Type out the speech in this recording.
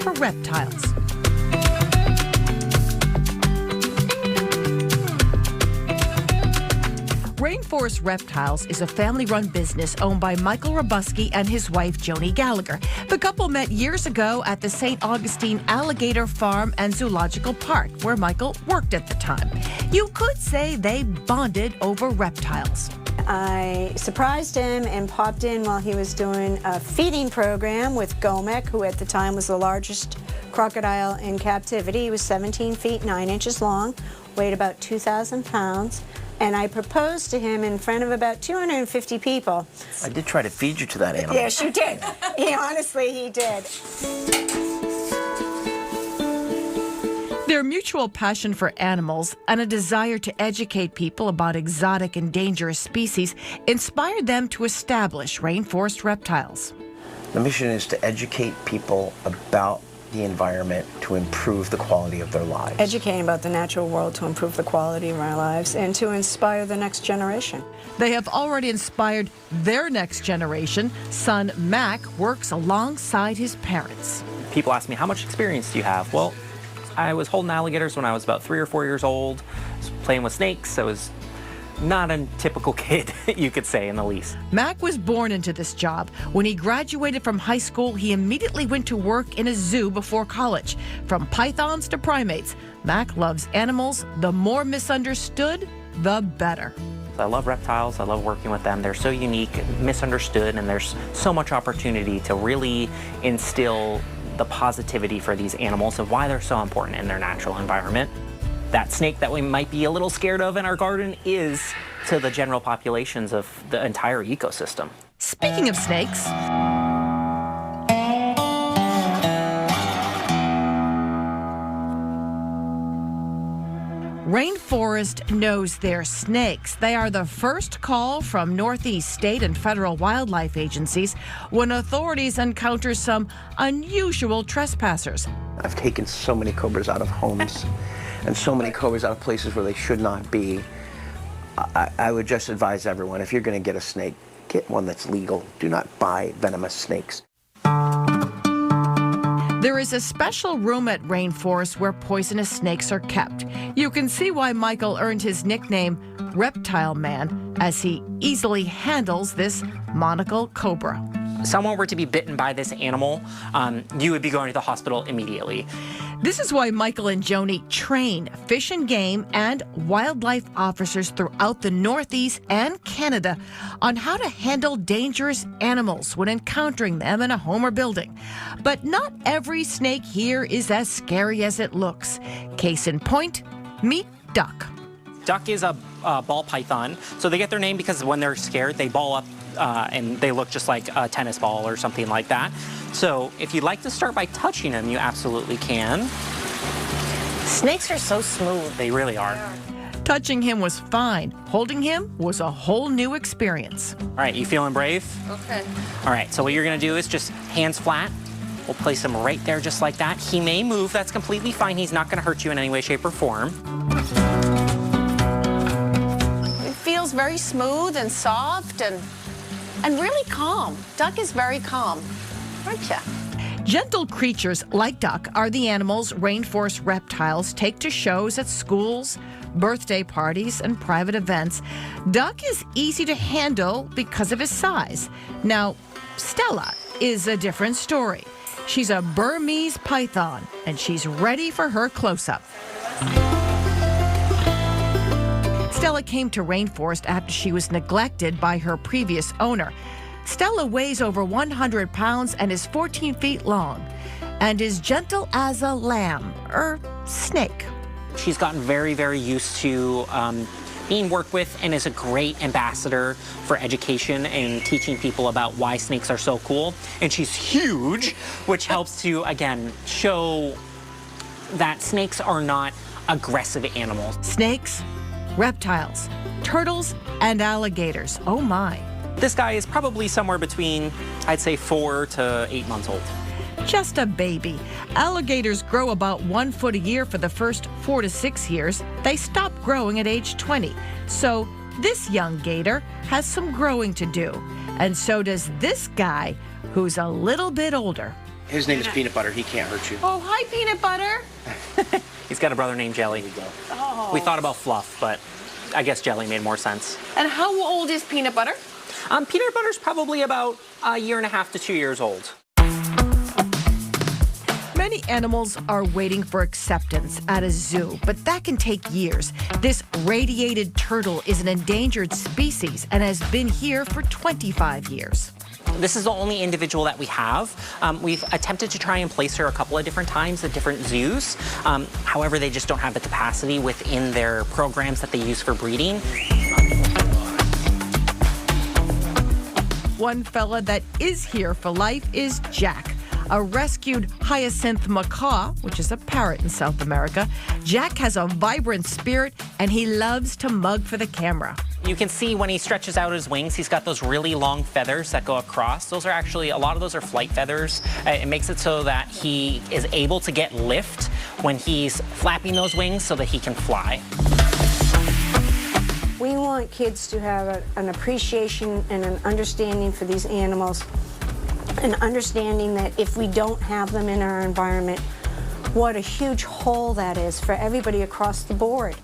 for reptiles. Rainforest Reptiles is a family-run business owned by Michael Robusky and his wife, Joni Gallagher. The couple met years ago at the St. Augustine Alligator Farm and Zoological Park, where Michael worked at the time. You could say they bonded over reptiles. I surprised him and popped in while he was doing a feeding program with Gomek, who at the time was the largest crocodile in captivity. He was 17 feet 9 inches long, weighed about 2,000 pounds. And I proposed to him in front of about 250 people. I did try to feed you to that animal. Yes, you did. Honestly, he did. Their mutual passion for animals and a desire to educate people about exotic and dangerous species inspired them to establish Rainforest Reptiles. The mission is to educate people about the environment to improve the quality of their lives. Educating about the natural world to improve the quality of our lives and to inspire the next generation. They have already inspired their next generation. Son Mac works alongside his parents. People ask me, how much experience do you have? Well, I was holding alligators when I was about 3 or 4 years old. I was playing with snakes. I was not a typical kid, you could say, in the least. Mac was born into this job. When he graduated from high school, he immediately went to work in a zoo before college. From pythons to primates, Mac loves animals. The more misunderstood, the better. I love reptiles. I love working with them. They're so unique, misunderstood, and there's so much opportunity to really instill the positivity for these animals and why they're so important in their natural environment. That snake that we might be a little scared of in our garden is to the general populations of the entire ecosystem. Speaking of snakes, Rainforest knows their snakes. They are the first call from Northeast state and federal wildlife agencies when authorities encounter some unusual trespassers. I've taken so many cobras out of homes and so many cobras out of places where they should not be. I would just advise everyone, if you're going to get a snake, get one that's legal. Do not buy venomous snakes. There is a special room at Rainforest where poisonous snakes are kept. You can see why Michael earned his nickname Reptile Man, as he easily handles this monocle cobra. If someone were to be bitten by this animal, you would be going to the hospital immediately. This is why Michael and Joni train fish and game and wildlife officers throughout the Northeast and Canada on how to handle dangerous animals when encountering them in a home or building. But not every snake here is as scary as it looks. Case in point, meet Duck. Duck is a ball python, so they get their name because when they're scared, they ball up and they look just like a tennis ball or something like that. So if you'd like to start by touching them, you absolutely can. Snakes are so smooth. They really are. Touching him was fine. Holding him was a whole new experience. All right, you feeling brave? Okay. All right, so what you're gonna do is just hands flat. We'll place him right there just like that. He may move, that's completely fine. He's not gonna hurt you in any way, shape, or form. It feels very smooth and soft and really calm. Duck is very calm, aren't you? Gentle creatures like Duck are the animals Rainforest Reptiles take to shows at schools, birthday parties, and private events. Duck is easy to handle because of his size. Now, Stella is a different story. She's a Burmese python, and she's ready for her close-up. Stella came to Rainforest after she was neglected by her previous owner. Stella weighs over 100 pounds and is 14 feet long and is gentle as a lamb, or snake. She's gotten very, very used to being worked with and is a great ambassador for education and teaching people about why snakes are so cool. And she's huge, which helps to, again, show that snakes are not aggressive animals. Snakes, reptiles, turtles, and alligators. Oh my. This guy is probably somewhere between, I'd say, 4 to 8 months old. Just a baby. Alligators grow about 1 foot a year for the first 4 to 6 years. They stop growing at age 20. So this young gator has some growing to do. And so does this guy, who's a little bit older. His name is Peanut Butter. He can't hurt you. Oh, hi, Peanut Butter. He's got a brother named Jelly. Oh. We thought about Fluff, but I guess Jelly made more sense. And how old is Peanut Butter? Peanut Butter's probably about a year and a half to 2 years old. Many animals are waiting for acceptance at a zoo, but that can take years. This radiated turtle is an endangered species and has been here for 25 years. This is the only individual that we have. We've attempted to try and place her a couple of different times at different zoos. However, they just don't have the capacity within their programs that they use for breeding. One fella that is here for life is Jack, a rescued hyacinth macaw, which is a parrot in South America. Jack has a vibrant spirit, and he loves to mug for the camera. You can see when he stretches out his wings, he's got those really long feathers that go across. Those are actually, a lot of those are flight feathers. It makes it so that he is able to get lift when he's flapping those wings so that he can fly. We want kids to have an appreciation and an understanding for these animals, an understanding that if we don't have them in our environment, what a huge hole that is for everybody across the board.